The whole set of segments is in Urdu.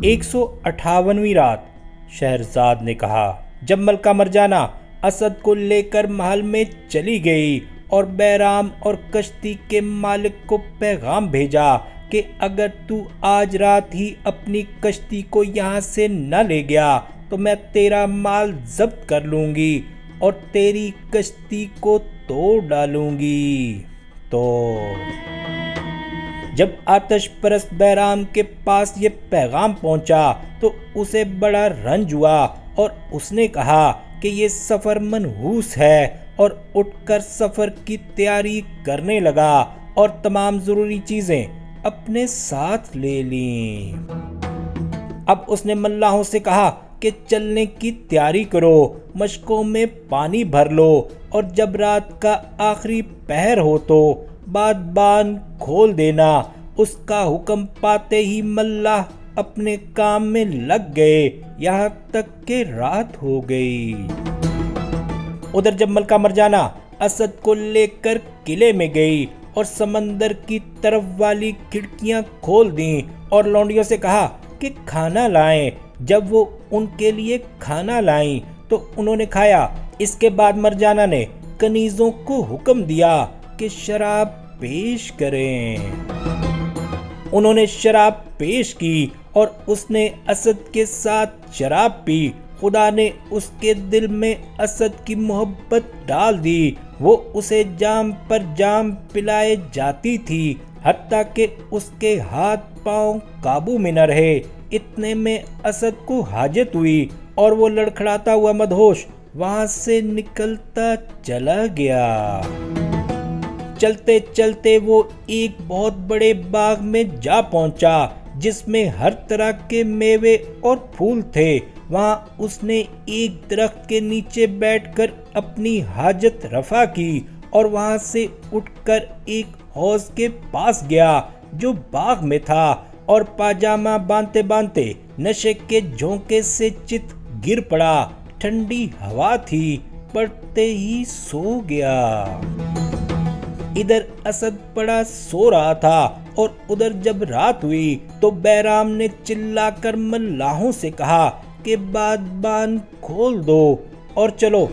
158ویں رات شہرزاد نے کہا، جب ملکہ مرجانہ اسد کو لے کر محل میں چلی گئی اور بیرام اور کشتی کے مالک کو پیغام بھیجا کہ اگر تو آج رات ہی اپنی کشتی کو یہاں سے نہ لے گیا تو میں تیرا مال ضبط کر لوں گی اور تیری کشتی کو توڑ ڈالوں گی۔ تو جب آتش پرست بیرام کے پاس یہ پیغام پہنچا تو اسے بڑا رنج ہوا اور اس نے کہا کہ یہ سفر منحوس ہے، اور اٹھ کر سفر کی تیاری کرنے لگا اور تمام ضروری چیزیں اپنے ساتھ لے لیں۔ اب اس نے ملاحوں سے کہا کہ چلنے کی تیاری کرو، مشکوں میں پانی بھر لو، اور جب رات کا آخری پہر ہو تو بادبان کھول دینا۔ اس کا حکم پاتے ہی ملاح اپنے کام میں لگ گئے یہاں تک کہ رات ہو گئی۔ ادھر جب ملکہ مرجانہ اسد کو لے کر قلعے میں گئی اور سمندر کی طرف والی کھڑکیاں کھول دیں اور لونڈیوں سے کہا کہ کھانا لائیں، جب وہ ان کے لیے کھانا لائیں تو انہوں نے کھایا۔ اس کے بعد مرجانہ نے کنیزوں کو حکم دیا کہ شراب پیش کریں۔ انہوں نے شراب پیش کی اور اس نے اسد کے ساتھ شراب پی۔ خدا نے اس کے دل میں اسد کی محبت ڈال دی، وہ اسے جام پر جام پلائے جاتی تھی حتیٰ کہ اس کے ہاتھ پاؤں قابو میں نہ رہے۔ اتنے میں اسد کو حاجت ہوئی اور وہ لڑکھڑاتا ہوا مدہوش وہاں سے نکلتا چلا گیا۔ چلتے چلتے وہ ایک بہت بڑے باغ میں جا پہنچا جس میں ہر طرح کے میوے اور پھول تھے۔ وہاں اس نے ایک درخت کے نیچے بیٹھ کر اپنی حاجت رفع کی اور وہاں سے اٹھ کر ایک حوض کے پاس گیا جو باغ میں تھا، اور پاجامہ باندھتے باندھتے نشے کے جھونکے سے چت گر پڑا۔ ٹھنڈی ہوا تھی، پڑتے ہی سو گیا۔ ادھر اسد پڑا سو رہا تھا اور ادھر جب رات ہوئی تو بیرام نے چلا کر ملاحوں سے کہا کہ بادبان کھول دو اور چلو۔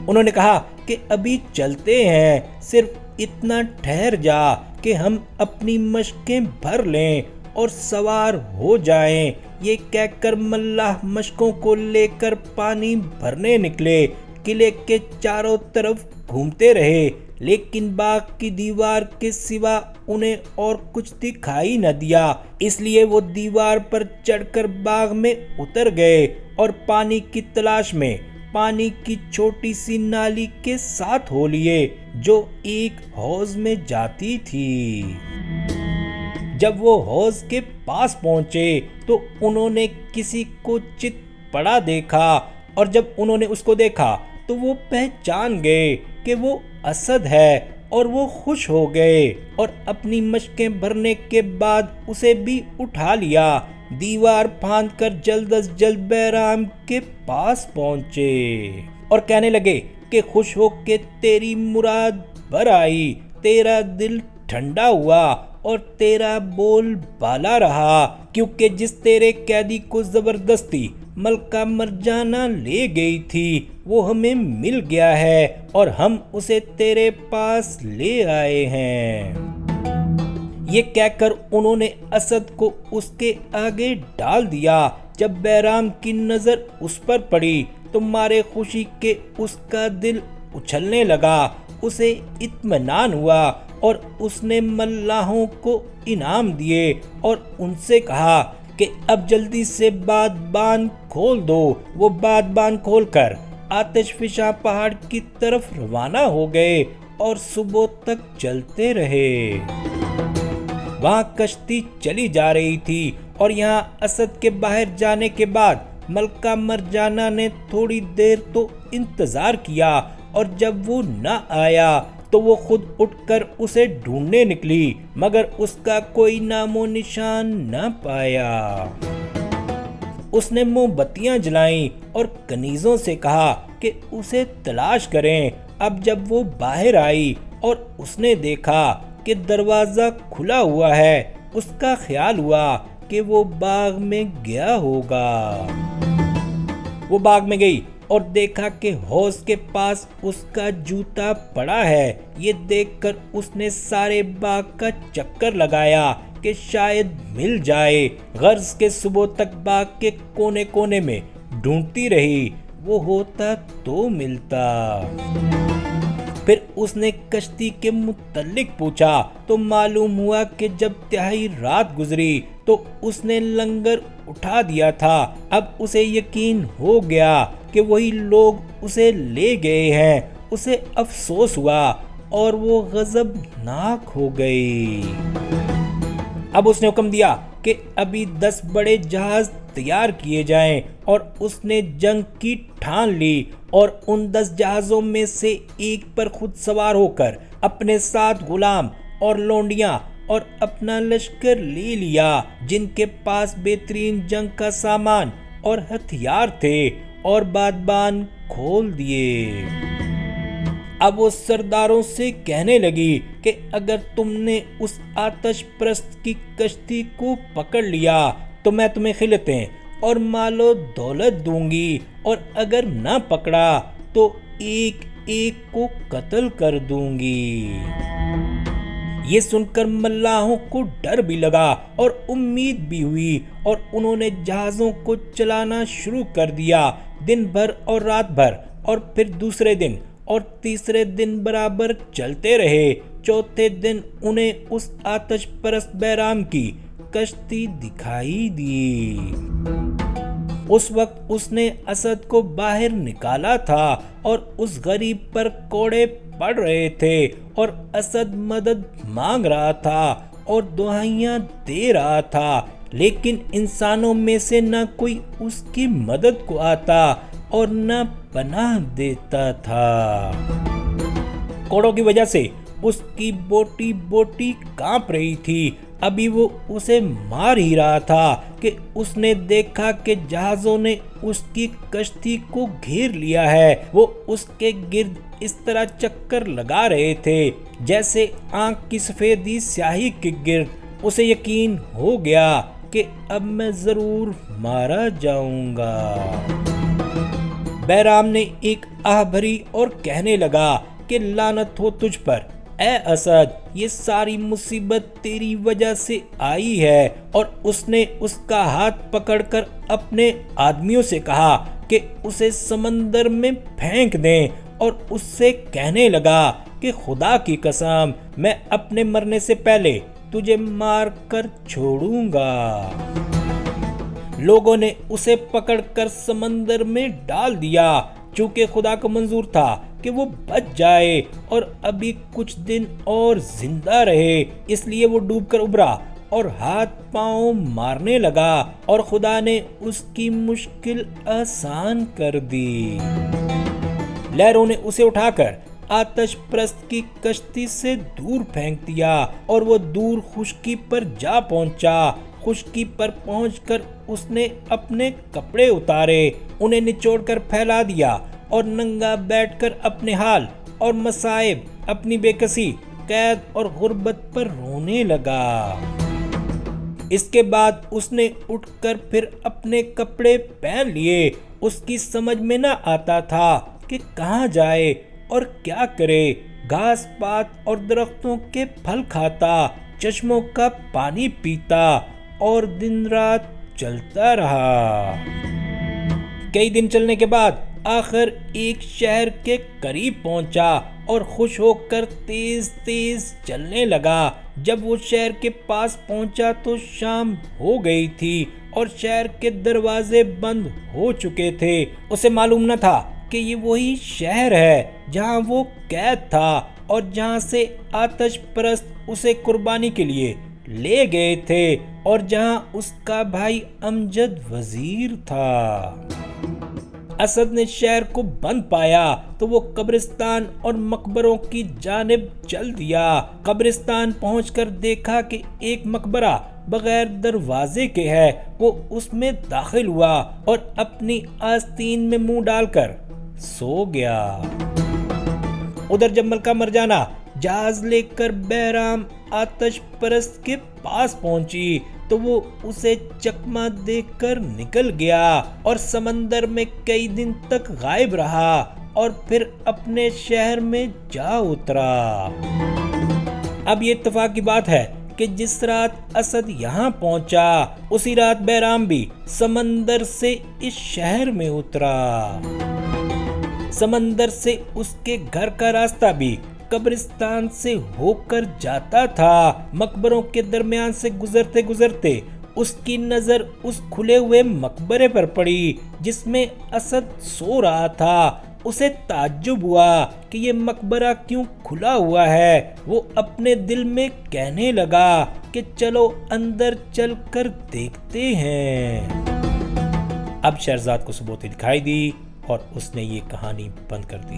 انہوں نے کہا کہ ابھی چلتے ہیں، صرف اتنا ٹھہر جا کہ ہم اپنی مشقیں بھر لیں اور سوار ہو جائیں۔ یہ کہہ کر ملاح مشقوں کو لے کر پانی بھرنے نکلے۔ قلعے کے چاروں طرف گھومتے رہے لیکن باغ کی دیوار کے سوا انہیں اور کچھ دکھائی نہ دیا، اس لیے وہ دیوار پر چڑھ کر باغ میں اتر گئے اور پانی کی تلاش میں پانی کی چھوٹی سی نالی کے ساتھ ہو لیے جو ایک حوض میں جاتی تھی۔ جب وہ حوض کے پاس پہنچے تو انہوں نے کسی کو چت پڑا دیکھا، اور جب انہوں نے اس کو دیکھا تو وہ پہچان گئے کہ وہ اسد ہے، اور وہ خوش ہو گئے اور اپنی مشقیں بھرنے کے بعد اسے بھی اٹھا لیا۔ دیوار پھاند کر جلد از جلد بیرام کے پاس پہنچے اور کہنے لگے کہ خوش ہو کے تیری مراد بھر آئی، تیرا دل ٹھنڈا ہوا اور تیرا بول بالا رہا، کیونکہ جس تیرے قیدی کو زبردستی ملکہ مرجانہ لے گئی تھی وہ ہمیں مل گیا ہے اور ہم اسے تیرے پاس لے آئے ہیں۔ یہ کہہ کر انہوں نے اسد کو اس کے آگے ڈال دیا۔ جب بیرام کی نظر اس پر پڑی تو مارے خوشی کے اس کا دل اچھلنے لگا، اسے اطمینان ہوا اور اس نے ملاحوں کو انعام دیے اور ان سے کہا کہ اب جلدی سے بادبان کھول دو۔ وہ بادبان کھول کر آتش فشاں پہاڑ کی طرف روانہ ہو گئے اور صبح تک چلتے رہے۔ وہاں کشتی چلی جا رہی تھی اور یہاں اسد کے باہر جانے کے بعد ملکہ مرجانہ نے تھوڑی دیر تو انتظار کیا، اور جب وہ نہ آیا تو وہ خود اٹھ کر اسے ڈھونڈنے نکلی، مگر اس کا کوئی نام و نشان نہ پایا۔ اس نے موم بتیاں جلائیں اور کنیزوں سے کہا کہ اسے تلاش کریں۔ اب جب وہ باہر آئی اور اس نے دیکھا کہ دروازہ کھلا ہوا ہے، اس کا خیال ہوا کہ وہ باغ میں گیا ہوگا۔ وہ باغ میں گئی اور دیکھا کہ حوض کے پاس اس کا جوتا پڑا ہے۔ یہ دیکھ کر اس نے سارے باغ کا چکر لگایا کہ شاید مل جائے۔ غرض کے صبح تک باغ کے کونے کونے میں ڈھونڈتی رہی، وہ ہوتا تو ملتا۔ پھر اس نے کشتی کے متعلق پوچھا تو معلوم ہوا کہ جب تہائی رات گزری تو اس نے لنگر اٹھا دیا تھا۔ اب اسے یقین ہو گیا کہ وہی لوگ اسے لے گئے ہیں۔ اسے افسوس ہوا اور وہ غضبناک ہو گئی۔ اب اس نے حکم دیا کہ ابھی 10 بڑے جہاز تیار کیے جائیں، اور اس نے جنگ کی ٹھان لی اور ان 10 جہازوں میں سے ایک پر خود سوار ہو کر اپنے ساتھ غلام اور لونڈیاں اور اپنا لشکر لے لیا، جن کے پاس بہترین جنگ کا سامان اور ہتھیار تھے، اور بادبان کھول دیے۔ اب وہ سرداروں سے کہنے لگی کہ اگر تم نے اس آتش پرست کی کشتی کو پکڑ لیا تو میں تمہیں خلعتیں اور مال و دولت دوں گی، اور اگر نہ پکڑا تو ایک ایک کو قتل کر دوں گی۔ یہ سن کر ملاحوں کو ڈر بھی لگا اور امید بھی ہوئی، اور انہوں نے جہازوں کو چلانا شروع کر دیا، دن بھر اور رات بھر، اور پھر دوسرے دن اور تیسرے دن برابر چلتے رہے۔ چوتھے دن انہیں اس آتش پرست بیرام کی کشتی دکھائی دی۔ اس وقت اس نے اسد کو باہر نکالا تھا اور اس غریب پر کوڑے پڑ رہے تھے، اور اسد مدد مانگ رہا تھا اور دہائیاں دے رہا تھا، لیکن انسانوں میں سے نہ کوئی اس کی مدد کو آتا اور نہ پناہ دیتا تھا۔ کوڑوں کی وجہ سے اس کی بوٹی بوٹی کانپ رہی تھی۔ ابھی وہ اسے مار ہی رہا تھا کہ اس نے دیکھا کہ جہازوں نے اس کی کشتی کو گھیر لیا ہے۔ وہ اس کے گرد اس طرح چکر لگا رہے تھے جیسے آنکھ کی سفیدی سیاہی کے گرد۔ اسے یقین ہو گیا کہ اب میں ضرور مارا جاؤں گا۔ بیرام نے ایک آہ بھری اور کہنے لگا کہ لعنت ہو تجھ پر اے اسد، یہ ساری مصیبت تیری وجہ سے آئی ہے۔ اور اس نے اس کا ہاتھ پکڑ کر اپنے آدمیوں سے کہا کہ اسے سمندر میں پھینک دیں، اور اس سے کہنے لگا کہ خدا کی قسم میں اپنے مرنے سے پہلے تجھے مار کر چھوڑوں گا۔ لوگوں نے اسے پکڑ کر سمندر میں ڈال دیا، چونکہ خدا کو منظور تھا کہ وہ بچ جائے اور ابھی کچھ دن اور زندہ رہے، اس لیے وہ ڈوب کر ابھرا اور ہاتھ پاؤں مارنے لگا، اور خدا نے اس کی مشکل آسان کر دی۔ لہروں نے اسے اٹھا کر آتش پرست کی کشتی سے دور پھینک دیا، اور وہ دور خشکی پر جا پہنچا۔ خشکی پر پہنچ کر اس نے اپنے کپڑے اتارے، انہیں نچوڑ کر پھیلا دیا، اور ننگا بیٹھ کر اپنے حال اور مصائب، اپنی بے کسی، قید اور غربت پر رونے لگا۔ اس کے بعد اس نے اٹھ کر پھر اپنے کپڑے پہن لیے۔ اس کی سمجھ میں نہ آتا تھا کہ کہاں جائے اور کیا کرے۔ گھاس پات اور درختوں کے پھل کھاتا، چشموں کا پانی پیتا اور دن رات چلتا رہا۔ کئی دن چلنے کے بعد آخر ایک شہر کے قریب پہنچا اور خوش ہو کر تیز تیز چلنے لگا۔ جب وہ شہر کے پاس پہنچا تو شام ہو گئی تھی اور شہر کے دروازے بند ہو چکے تھے۔ اسے معلوم نہ تھا کہ یہ وہی شہر ہے جہاں وہ قید تھا اور جہاں سے آتش پرست اسے قربانی کے لیے لے گئے تھے، اور جہاں اس کا بھائی امجد وزیر تھا۔ اسد نے شہر کو بند پایا تو وہ قبرستان اور مقبروں کی جانب چل دیا۔ قبرستان پہنچ کر دیکھا کہ ایک مقبرہ بغیر دروازے کے ہے۔ وہ اس میں داخل ہوا اور اپنی آستین میں منہ ڈال کر سو گیا۔ ادھر جب ملکہ مرجانہ جہاز لے کر بیرام آتش پرست کے پاس پہنچی تو وہ اسے چکمہ دے کر نکل گیا اور سمندر میں کئی دن تک غائب رہا اور پھر اپنے شہر میں جا اترا۔ اب یہ اتفاق کی بات ہے کہ جس رات اسد یہاں پہنچا اسی رات بیرام بھی سمندر سے اس شہر میں اترا۔ سمندر سے اس کے گھر کا راستہ بھی قبرستان سے ہو کر جاتا تھا۔ مقبروں کے درمیان سے گزرتے گزرتے اس کی نظر اس کھلے ہوئے مقبرے پر پڑی جس میں اسد سو رہا تھا۔ اسے تعجب ہوا کہ یہ مقبرہ کیوں کھلا ہوا ہے۔ وہ اپنے دل میں کہنے لگا کہ چلو اندر چل کر دیکھتے ہیں۔ اب شہرزاد کو ثبوت دکھائی دی اور اس نے یہ کہانی بند کر دی۔